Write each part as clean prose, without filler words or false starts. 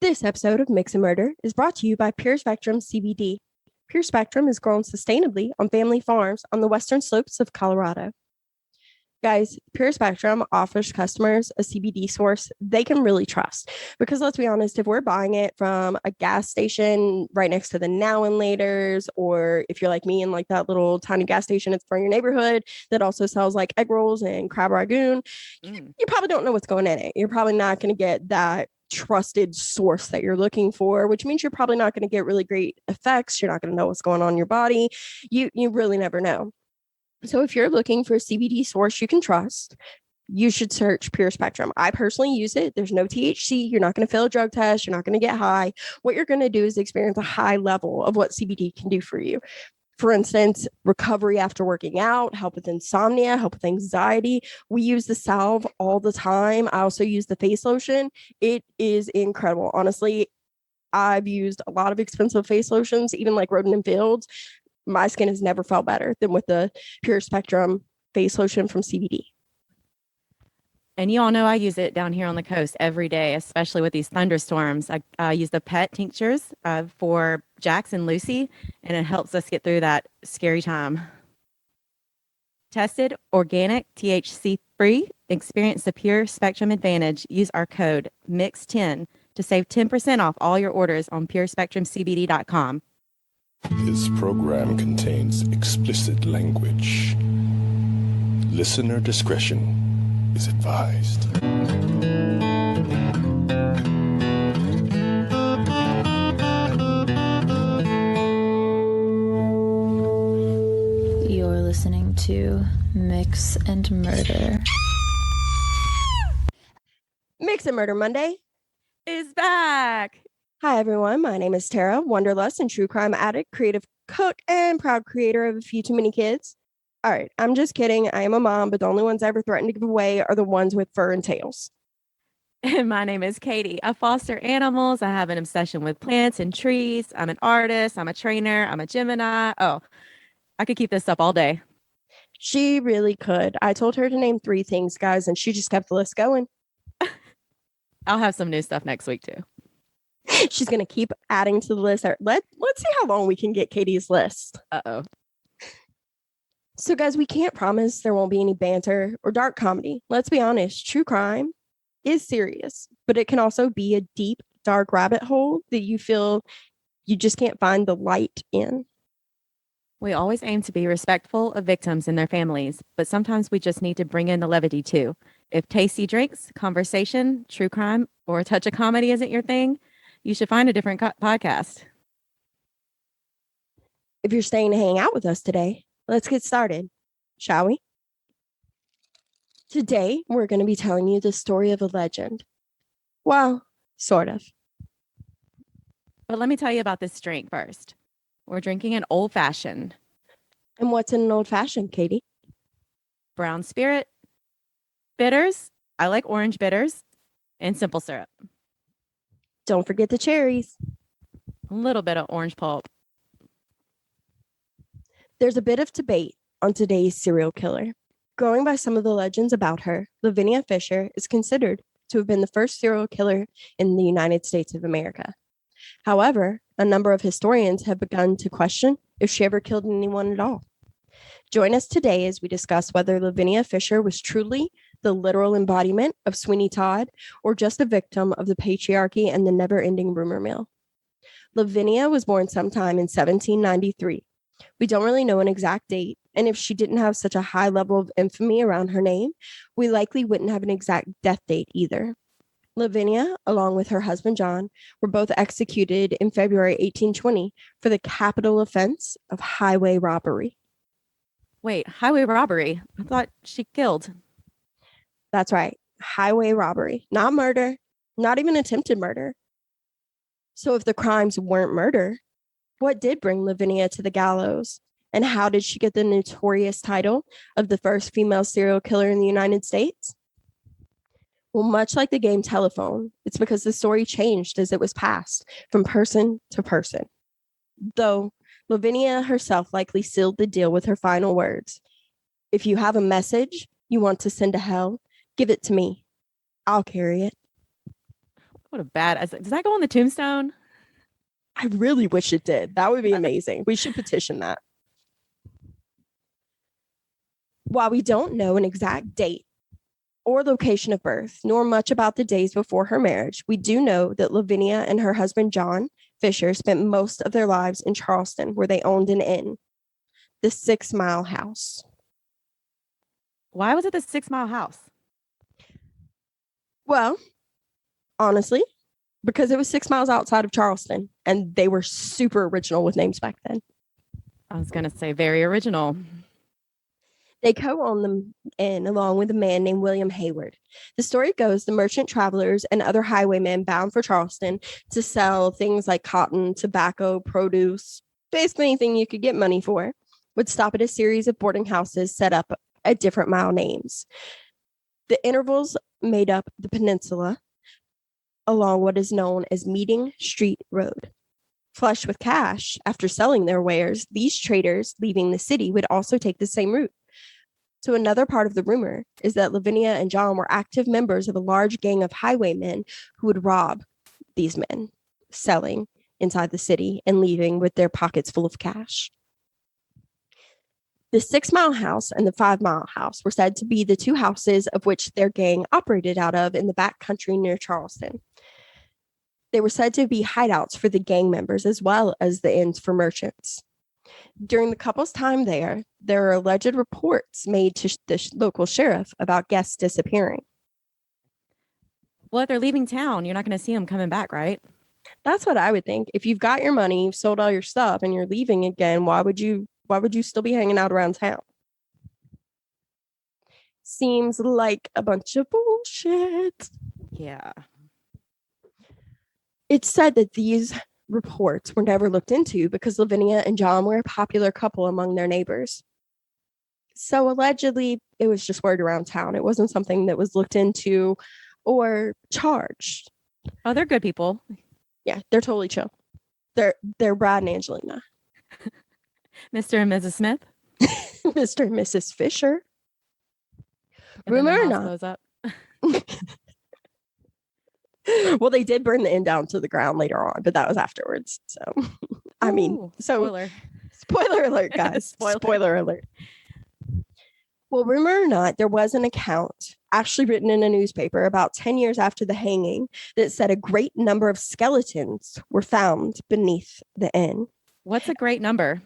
This episode of Mix and Murder is brought to you by Pure Spectrum CBD. Pure Spectrum is grown sustainably on family farms on the western slopes of Colorado. Guys, Pure Spectrum offers customers a CBD source they can really trust. Because let's be honest, if we're buying it from a gas station right next to the Now and Laters, or if you're like me and like that little tiny gas station that's for your neighborhood that also sells like egg rolls and crab ragoon, you probably don't know what's going in it. You're probably not going to get that trusted source that you're looking for, which means you're probably not going to get really great effects. You're not going to know what's going on in your body. You really never know. So if you're looking for a CBD source you can trust, you should search Pure Spectrum. I personally use it. There's no THC. You're not going to fail a drug test. You're not going to get high. What you're going to do is experience a high level of what CBD can do for you. For instance, recovery after working out, help with insomnia, help with anxiety. We use the salve all the time. I also use the face lotion. It is incredible. Honestly, I've used a lot of expensive face lotions, even like Rodent and Fields. My skin has never felt better than with the Pure Spectrum face lotion from CBD. And you all know I use it down here on the coast every day, especially with these thunderstorms. I use the pet tinctures for Jax and Lucy, and it helps us get through that scary time. Tested, organic, THC-free. Experience the Pure Spectrum advantage. Use our code MIX10 to save 10% off all your orders on PureSpectrumCBD.com. This program contains explicit language. Listener discretion is advised. You're listening to Mix and Murder. Mix and Murder Monday is back. Hi, everyone. My name is Tara, wanderlust and true crime addict, creative cook, and proud creator of A Few Too Many Kids. All right, I'm just kidding. I am a mom, but the only ones I ever threaten to give away are the ones with fur and tails. And my name is Katie. I foster animals. I have an obsession with plants and trees. I'm an artist. I'm a trainer. I'm a Gemini. Oh, I could keep this up all day. She really could. I told her to name 3 things, guys, and she just kept the list going. I'll have some new stuff next week, too. She's going to keep adding to the list. Let's see how long we can get Katie's list. Uh-oh. So, guys, we can't promise there won't be any banter or dark comedy. Let's be honest. True crime is serious, but it can also be a deep, dark rabbit hole that you feel you just can't find the light in. We always aim to be respectful of victims and their families, but sometimes we just need to bring in the levity, too. If tasty drinks, conversation, true crime, or a touch of comedy isn't your thing, you should find a different podcast. If you're staying to hang out with us today, let's get started, shall we? Today, we're going to be telling you the story of a legend. Well, sort of. But let me tell you about this drink first. We're drinking an old-fashioned. And what's in an old-fashioned, Katie? Brown spirit, bitters. I like orange bitters, and simple syrup. Don't forget the cherries. A little bit of orange pulp. There's a bit of debate on today's serial killer. Going by some of the legends about her, Lavinia Fisher is considered to have been the first serial killer in the United States of America. However, a number of historians have begun to question if she ever killed anyone at all. Join us today as we discuss whether Lavinia Fisher was truly the literal embodiment of Sweeney Todd or just a victim of the patriarchy and the never-ending rumor mill. Lavinia was born sometime in 1793. We don't really know an exact date, and if she didn't have such a high level of infamy around her name, we likely wouldn't have an exact death date either. Lavinia, along with her husband John, were both executed in February 1820 for the capital offense of highway robbery. Wait, highway robbery? I thought she killed. That's right, highway robbery, not murder, not even attempted murder. So if the crimes weren't murder, what did bring Lavinia to the gallows? And how did she get the notorious title of the first female serial killer in the United States? Well, much like the game Telephone, it's because the story changed as it was passed from person to person. Though Lavinia herself likely sealed the deal with her final words. If you have a message you want to send to hell, give it to me. I'll carry it. What a bad. Does that go on the tombstone? I really wish it did. That would be amazing. We should petition that. While we don't know an exact date or location of birth, nor much about the days before her marriage, we do know that Lavinia and her husband, John Fisher, spent most of their lives in Charleston, where they owned an inn, the 6 Mile House. Why was it the 6 Mile House? Well, honestly, because it was 6 miles outside of Charleston, and they were super original with names back then. I was going to say very original. They co-owned the inn along with a man named William Hayward. The story goes the merchant travelers and other highwaymen bound for Charleston to sell things like cotton, tobacco, produce, basically anything you could get money for, would stop at a series of boarding houses set up at different mile names. The intervals made up the peninsula along what is known as Meeting Street Road. Flush with cash, after selling their wares, these traders leaving the city would also take the same route. So another part of the rumor is that Lavinia and John were active members of a large gang of highwaymen who would rob these men, selling inside the city and leaving with their pockets full of cash. The 6 Mile House and the 5 Mile House were said to be the two houses of which their gang operated out of in the back country near Charleston. They were said to be hideouts for the gang members as well as the inns for merchants. During the couple's time there are alleged reports made to the local sheriff about guests disappearing. Well, if they're leaving town, you're not going to see them coming back, right? That's what I would think. If you've got your money, you've sold all your stuff, and you're leaving again, why would you still be hanging out around town? Seems like a bunch of bullshit. Yeah. It's said that these reports were never looked into because Lavinia and John were a popular couple among their neighbors. So allegedly, it was just word around town. It wasn't something that was looked into or charged. Oh, they're good people. Yeah, they're totally chill. They're Brad and Angelina. Mr. and Mrs. Smith. Mr. and Mrs. Fisher. And then the Rumor or house not? blows up. Well, they did burn the inn down to the ground later on, but that was afterwards. So, I mean, Ooh, spoiler alert, guys. Spoiler. Spoiler alert. Well, rumor or not, there was an account actually written in a newspaper about 10 years after the hanging that said a great number of skeletons were found beneath the inn. What's a great number?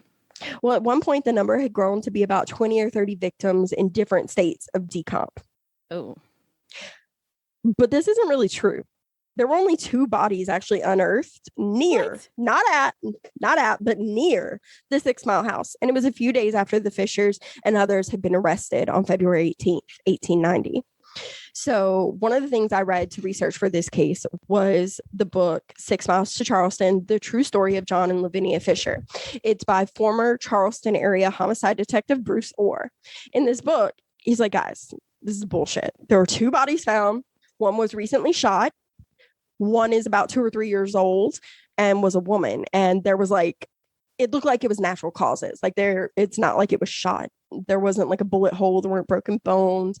Well, at one point, the number had grown to be about 20 or 30 victims in different states of decomp. Oh. But this isn't really true. There were only 2 bodies actually unearthed near, not at, but near the 6 Mile House. And it was a few days after the Fishers and others had been arrested on February 18th, 1890. So one of the things I read to research for this case was the book 6 Miles to Charleston, The True Story of John and Lavinia Fisher. It's by former Charleston area homicide detective Bruce Orr. In this book, he's like, guys, this is bullshit. There were 2 bodies found. One was recently shot. One is about 2 or 3 years old and was a woman. And there was it looked like it was natural causes. It's not like it was shot. There wasn't like a bullet hole. There weren't broken bones.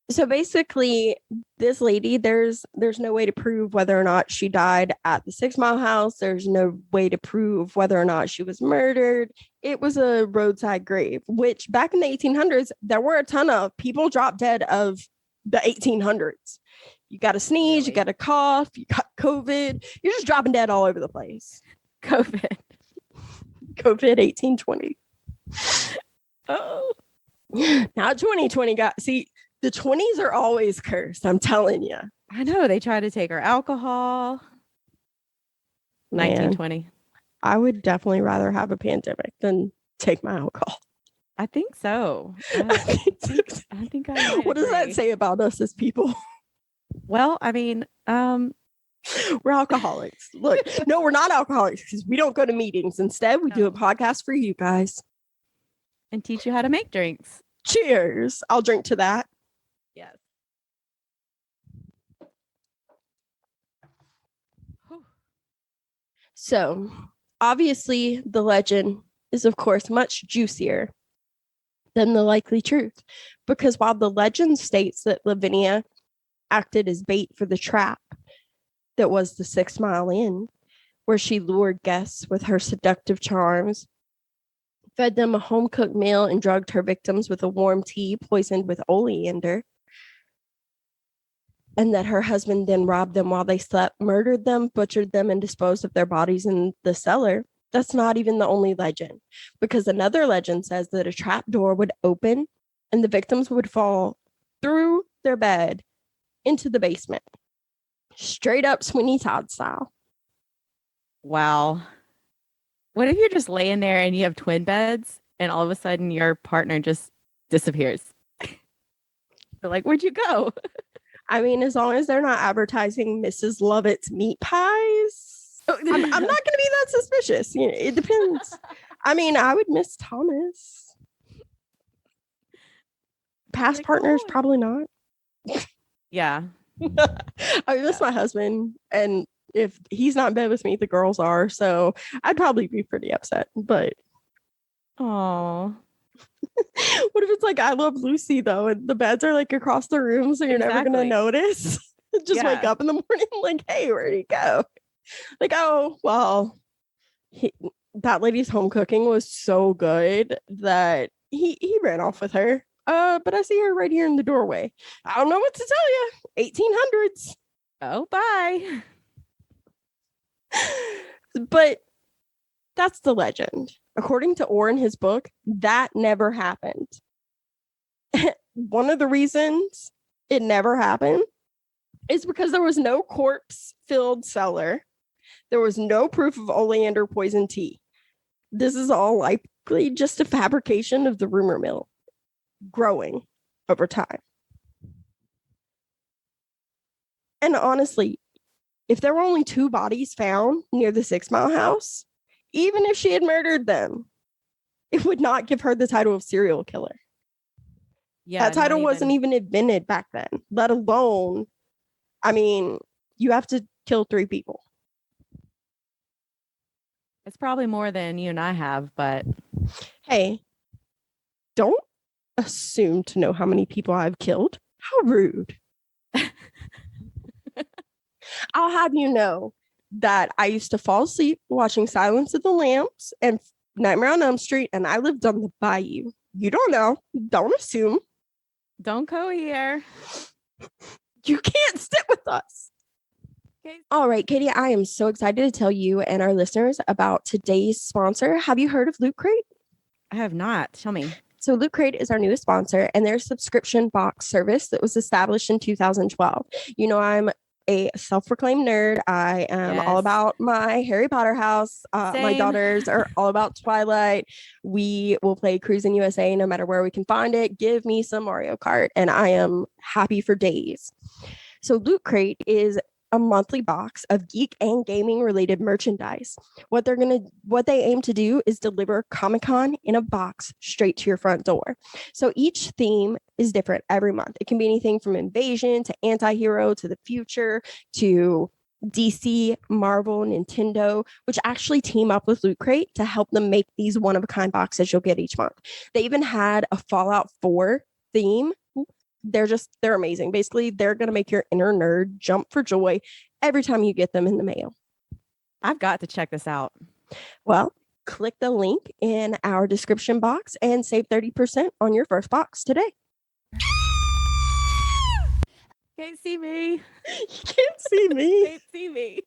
So basically, this lady, there's no way to prove whether or not she died at the 6 Mile House. There's no way to prove whether or not she was murdered. It was a roadside grave, which back in the 1800s, there were a ton of people dropped dead of the 1800s. You got to sneeze, Really? You got to cough, you got COVID. You're just dropping dead all over the place. COVID 1820. Oh. Now 2020 see, the 20s are always cursed. I'm telling you. I know. They tried to take our alcohol. 1920. I would definitely rather have a pandemic than take my alcohol. I think so. I think I might What does that agree. say about us as people? Well, I mean, We're alcoholics. Look, no, we're not alcoholics because we don't go to meetings. Instead, we do a podcast for you guys. and teach you how to make drinks. Cheers. I'll drink to that. Yes. So, obviously, the legend is, of course, much juicier than the likely truth, because while the legend states that Lavinia acted as bait for the trap, that was the 6 Mile Inn, where she lured guests with her seductive charms, fed them a home-cooked meal, and drugged her victims with a warm tea poisoned with oleander, and that her husband then robbed them while they slept, murdered them, butchered them, and disposed of their bodies in the cellar. That's not even the only legend, because another legend says that a trap door would open and the victims would fall through their bed into the basement. Straight up Sweeney Todd style. Wow. What if you're just laying there and you have twin beds and all of a sudden your partner just disappears? They're like, where'd you go? I mean, as long as they're not advertising Mrs. Lovett's meat pies, I'm not going to be that suspicious. You know, it depends. I mean, I would miss Thomas. Past Like, partners, oh. probably not. Yeah. I miss my husband, and if he's not in bed with me, the girls are. So I'd probably be pretty upset. But Oh. what if it's like I Love Lucy though, and the beds are like across the room, so you're never gonna Exactly. notice. Just wake Yeah. up in the morning like, hey, where'd he go? Like, oh well, that lady's home cooking was so good that he ran off with her. But I see her right here in the doorway. I don't know what to tell you. 1800s. Oh, bye. But that's the legend. According to Orr in his book, that never happened. One of the reasons it never happened is because there was no corpse-filled cellar. There was no proof of oleander poison tea. This is all likely just a fabrication of the rumor mill growing over time. And honestly, if there were only 2 bodies found near the 6 Mile house, even if she had murdered them, it would not give her the title of serial killer. Yeah. That title wasn't even invented back then, let alone, I mean, you have to kill 3 people. It's probably more than you and I have, but Hey, don't assume to know how many people I've killed. How rude. I'll have you know that I used to fall asleep watching Silence of the Lambs and Nightmare on Elm Street, and I lived on the bayou. You don't know. Don't assume. don't go here. You can't sit with us. Okay. All right, Katie, I am so excited to tell you and our listeners about today's sponsor. Have you heard of LootCrate? I have not. Tell me. So LootCrate is our newest sponsor, and their subscription box service that was established in 2012. You know, I'm a self-proclaimed nerd. I am all Yes. about my Harry Potter house. My Same. daughters are all about Twilight. We will play Cruising USA no matter where we can find it. Give me some Mario Kart, and I am happy for days. So LootCrate is a monthly box of geek and gaming related merchandise. What they aim to do is deliver Comic-Con in a box straight to your front door. So each theme is different every month. It can be anything from invasion to anti-hero to the future to DC, Marvel, Nintendo, which actually team up with LootCrate to help them make these one-of-a-kind boxes you'll get each month. They even had a Fallout 4 theme. They're amazing. Basically, they're going to make your inner nerd jump for joy every time you get them in the mail. I've got to check this out. Well, click the link in our description box and save 30% on your first box today. Can't see me. You can't see me. Can't see me.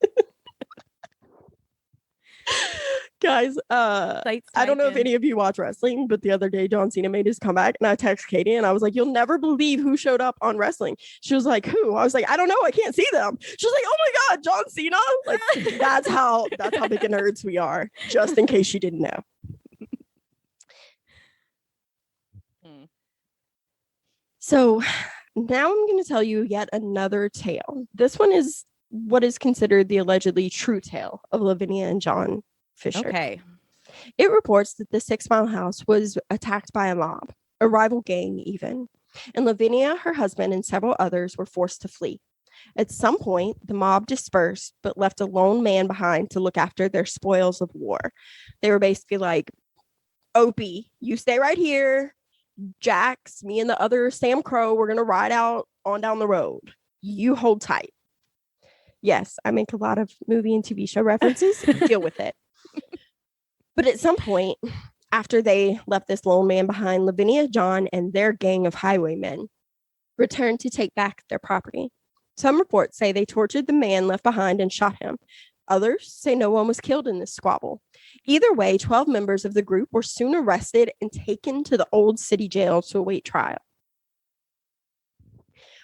Guys, I don't know if any of you watch wrestling, but the other day John Cena made his comeback and I texted Katie and I was like, you'll never believe who showed up on wrestling. She was like, who? I was like, I don't know. I can't see them. She was like, oh my God, John Cena. Like, that's how big of nerds we are, just in case you didn't know. So now I'm going to tell you yet another tale. This one is what is considered the allegedly true tale of Lavinia and John Fisher. Okay. It reports that the 6 Mile house was attacked by a mob, a rival gang even, and Lavinia, her husband, and several others were forced to flee. At some point, the mob dispersed, but left a lone man behind to look after their spoils of war. They were basically like, Opie, you stay right here. Jax, me and the other Sam Crow, we're going to ride out on down the road. You hold tight. Yes, I make a lot of movie and TV show references. Deal with it. But at some point, after they left this lone man behind, Lavinia, John, and their gang of highwaymen returned to take back their property. Some reports say they tortured the man left behind and shot him. Others say no one was killed in this squabble. Either way, 12 members of the group were soon arrested and taken to the old city jail to await trial.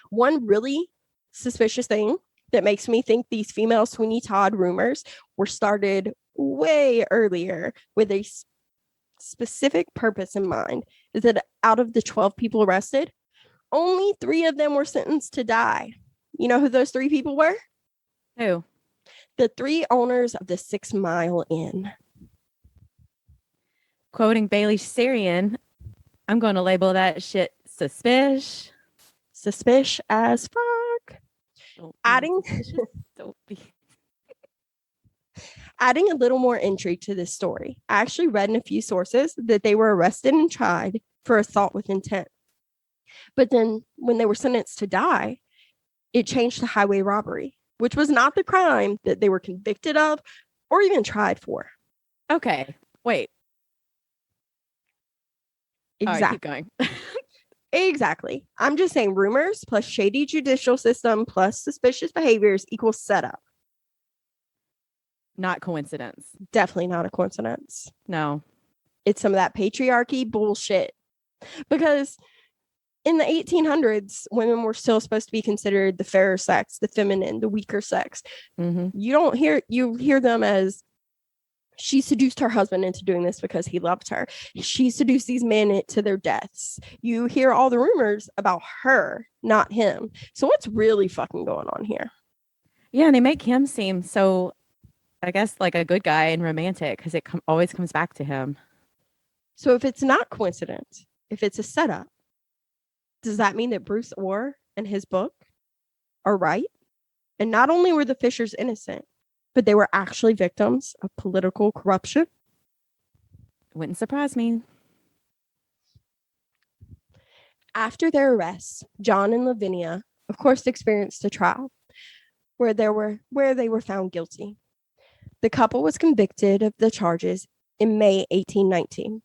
One really suspicious thing that makes me think these female Sweeney Todd rumors were started way earlier with a specific purpose in mind is that out of the 12 people arrested, only 3 of them were sentenced to die. You know who those 3 people were? Who? The 3 owners of the 6 Mile Inn. Quoting Bailey Syrian, I'm going to label that shit suspicious. Suspicious as fuck. Adding a little more intrigue to this story, I actually read in a few sources that they were arrested and tried for assault with intent. But then when they were sentenced to die, it changed to highway robbery, which was not the crime that they were convicted of or even tried for. Okay, wait. Exactly. All right, keep going. Exactly. I'm just saying rumors plus shady judicial system plus suspicious behaviors equals setup. Not coincidence. Definitely not a coincidence. No. It's some of that patriarchy bullshit. Because in the 1800s, women were still supposed to be considered the fairer sex, the feminine, the weaker sex. Mm-hmm. You hear them as she seduced her husband into doing this because he loved her. She seduced these men to their deaths. You hear all the rumors about her, not him. So what's really fucking going on here? Yeah, and they make him seem so, I guess, like a good guy and romantic because it always comes back to him. So if it's not coincidence, if it's a setup, does that mean that Bruce Orr and his book are right? And not only were the Fishers innocent, but they were actually victims of political corruption? Wouldn't surprise me. After their arrests, John and Lavinia, of course, experienced a trial where they were found guilty. The couple was convicted of the charges in May 1819.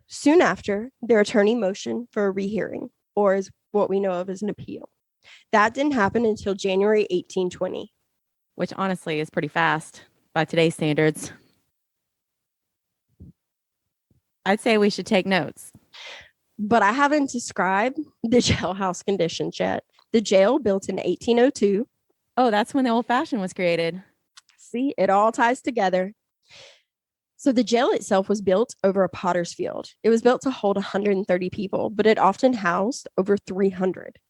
Soon after, their attorney motioned for a rehearing, or as what we know of as an appeal. That didn't happen until January 1820. Which honestly is pretty fast by today's standards. I'd say we should take notes. But I haven't described the jailhouse conditions yet. The jail, built in 1802. Oh, that's when the old fashioned was created. See, it all ties together. So the jail itself was built over a potter's field. It was built to hold 130 people, but it often housed over 300.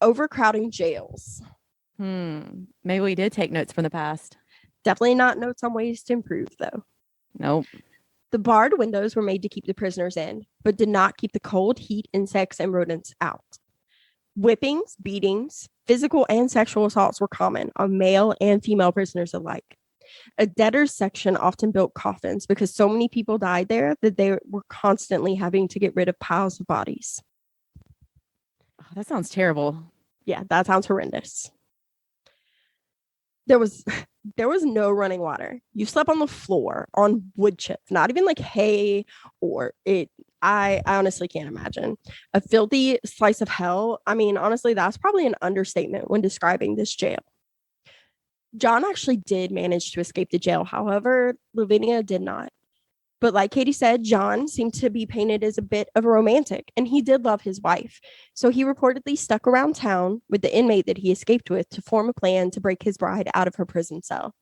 Overcrowding jails. Maybe we did take notes from the past. Definitely not notes on ways to improve, though. Nope. The barred windows were made to keep the prisoners in, but did not keep the cold, heat, insects, and rodents out. Whippings, beatings, physical and sexual assaults were common on male and female prisoners alike. A debtor's section often built coffins because so many people died there that they were constantly having to get rid of piles of bodies. Oh, that sounds terrible. Yeah, that sounds horrendous. There was no running water. You slept on the floor on wood chips, not even like hay or it. I honestly can't imagine a filthy slice of hell. I mean, honestly, that's probably an understatement when describing this jail. John actually did manage to escape the jail. However, Lavinia did not. But like Katie said, John seemed to be painted as a bit of a romantic, and he did love his wife. So he reportedly stuck around town with the inmate that he escaped with to form a plan to break his bride out of her prison cell.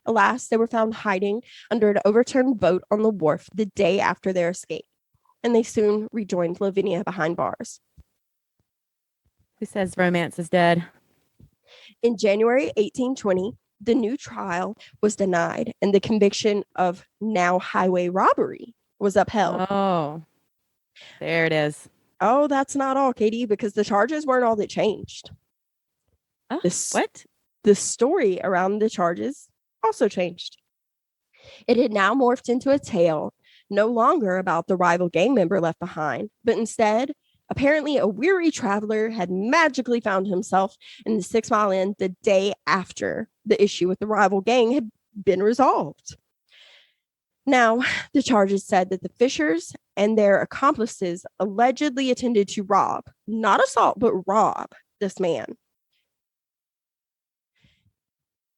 Alas, they were found hiding under an overturned boat on the wharf the day after their escape, and they soon rejoined Lavinia behind bars. Who says romance is dead? In January 1820, the new trial was denied, and the conviction of now highway robbery was upheld. Oh, there it is. Oh, that's not all, Katie, because the charges weren't all that changed. Oh, What? The story around the charges also changed. It had now morphed into a tale, no longer about the rival gang member left behind, but instead Apparently, a weary traveler had magically found himself in the 6 Mile Inn the day after the issue with the rival gang had been resolved. Now, the charges said that the Fishers and their accomplices allegedly intended to rob, not assault, but rob this man.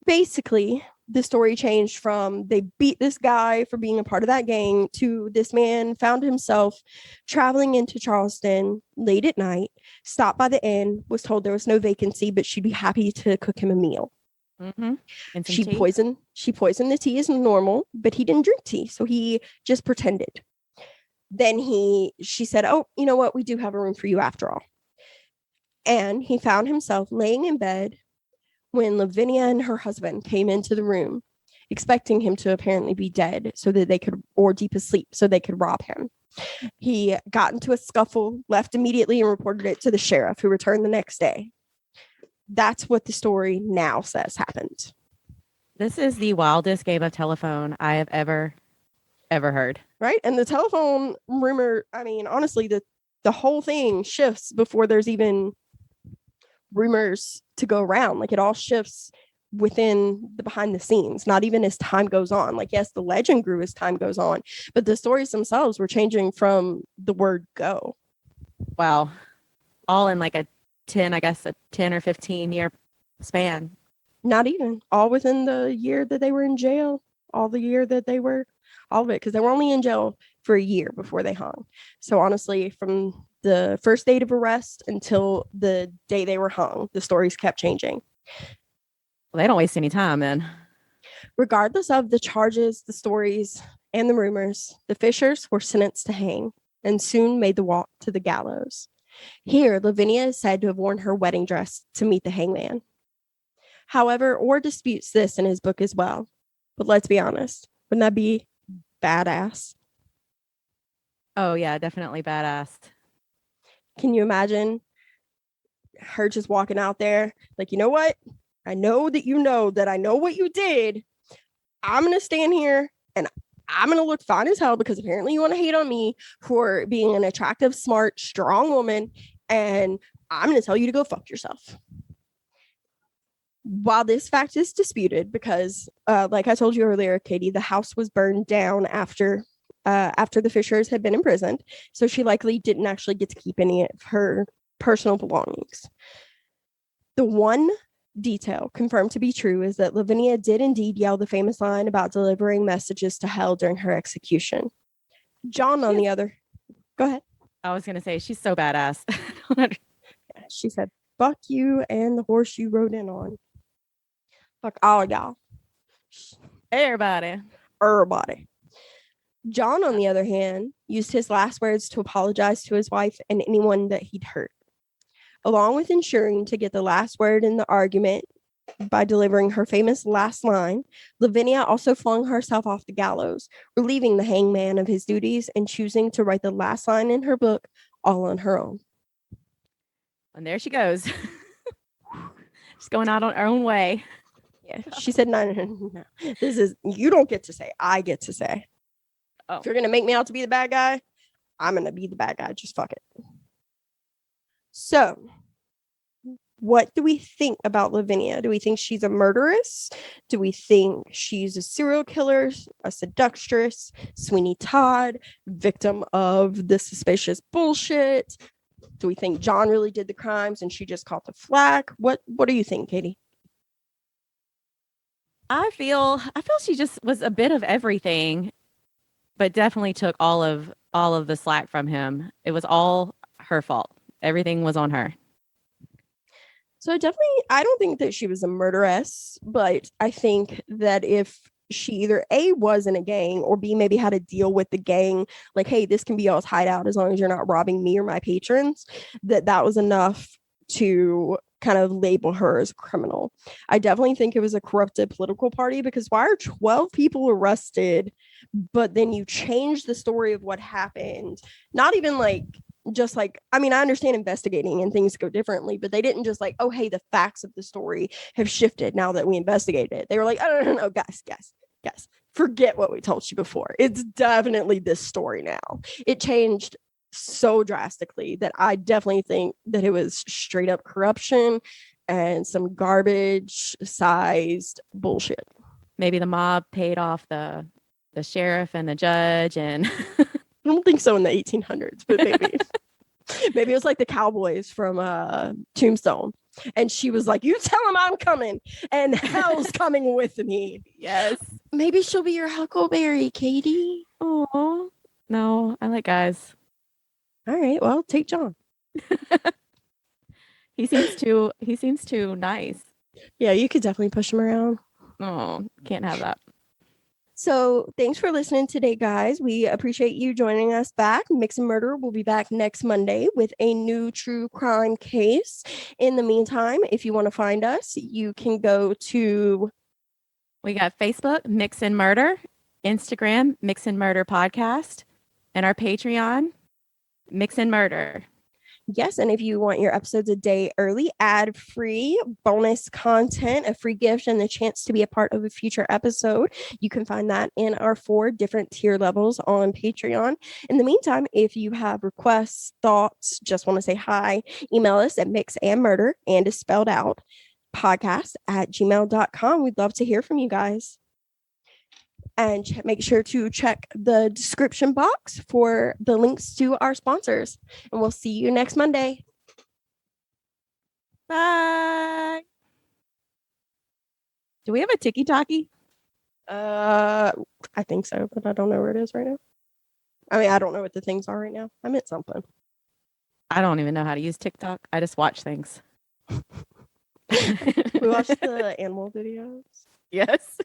Basically, the story changed from they beat this guy for being a part of that gang to this man found himself traveling into Charleston late at night, stopped by the inn, was told there was no vacancy, but she'd be happy to cook him a meal. Mm-hmm. And some She tea. poisoned the tea as normal, but he didn't drink tea, so he just pretended. Then she said, "Oh, you know what? We do have a room for you after all." And he found himself laying in bed when Lavinia and her husband came into the room, expecting him to apparently be dead so that they could, or deep asleep, so they could rob him. He got into a scuffle, left immediately, and reported it to the sheriff, who returned the next day. That's what the story now says happened. This is the wildest game of telephone I have ever heard. Right? And the telephone rumor, I mean, honestly, the whole thing shifts before there's even rumors to go around. Like, it all shifts within the behind the scenes, not even as time goes on. Like, yes, the legend grew as time goes on, but the stories themselves were changing from the word go. Wow. All in like a 10 or 15 year span. Not even all within the year that they were in jail, all of it, because they were only in jail for a year before they hung. So honestly, from the first date of arrest until the day they were hung, the stories kept changing. Well, they don't waste any time then. Regardless of the charges, the stories, and the rumors, the Fishers were sentenced to hang and soon made the walk to the gallows. Here, Lavinia is said to have worn her wedding dress to meet the hangman. However, Orr disputes this in his book as well. But let's be honest, wouldn't that be badass? Oh, yeah, definitely badass. Can you imagine her just walking out there like, you know what? I know that you know that I know what you did. I'm going to stand here and I'm going to look fine as hell because apparently you want to hate on me for being an attractive, smart, strong woman. And I'm going to tell you to go fuck yourself. While this fact is disputed because, like I told you earlier, Katie, the house was burned down after the Fishers had been imprisoned. So she likely didn't actually get to keep any of her personal belongings. The one detail confirmed to be true is that Lavinia did indeed yell the famous line about delivering messages to hell during her execution. John, on the other, go ahead. I was going to say, she's so badass. She said, "Fuck you and the horse you rode in on. Fuck all y'all." Everybody. John, on the other hand, used his last words to apologize to his wife and anyone that he'd hurt. Along with ensuring to get the last word in the argument by delivering her famous last line, Lavinia also flung herself off the gallows, relieving the hangman of his duties and choosing to write the last line in her book all on her own. And there she goes. She's going out on her own way. Yeah, she said, no. This is, you don't get to say, I get to say. Oh. If you're going to make me out to be the bad guy, I'm going to be the bad guy. Just fuck it. So, what do we think about Lavinia? Do we think she's a murderess? Do we think she's a serial killer, a seductress, Sweeney Todd, victim of the suspicious bullshit? Do we think John really did the crimes and she just caught the flack? What do you think, Katie? I feel she just was a bit of everything, but definitely took all of the slack from him. It was all her fault. Everything was on her. So I don't think that she was a murderess, but I think that if she either A, was in a gang, or B, maybe had to deal with the gang, like, hey, this can be y'all's hideout as long as you're not robbing me or my patrons, that was enough to kind of label her as a criminal. I definitely think it was a corrupted political party, because why are 12 people arrested, but then you change the story of what happened? Not even like, just like, I mean, I understand investigating and things go differently, but they didn't just like, oh, hey, the facts of the story have shifted now that we investigated it. They were like, oh, no, guys, forget what we told you before. It's definitely this story now. It changed so drastically that I definitely think that it was straight up corruption and some garbage sized bullshit. Maybe the mob paid off the sheriff and the judge, and I don't think so in the 1800s, but maybe. Maybe it was like the cowboys from Tombstone. And she was like, you tell him I'm coming and hell's coming with me. yes. Maybe she'll be your Huckleberry, Katie. Oh no, I like guys. All right, well, take John. He seems too nice. Yeah, you could definitely push him around. Oh, can't have that. So thanks for listening today, guys. We appreciate you joining us back. Mix and Murder will be back next Monday with a new true crime case. In the meantime, if you want to find us, you can go to... We got Facebook, Mix and Murder, Instagram, Mix and Murder Podcast, and our Patreon, Mix and Murder. Yes, and if you want your episodes a day early, ad-free, bonus content, a free gift, and the chance to be a part of a future episode, you can find that in our 4 different tier levels on Patreon. In the meantime, if you have requests, thoughts, just want to say hi, email us at mixandmurder, and is spelled out, podcast@gmail.com. We'd love to hear from you guys. And make sure to check the description box for the links to our sponsors. And we'll see you next Monday. Bye. Do we have a tiki-taki? I think so, but I don't know where it is right now. I mean, I don't know what the things are right now. I meant something. I don't even know how to use TikTok. I just watch things. We watched the animal videos. Yes.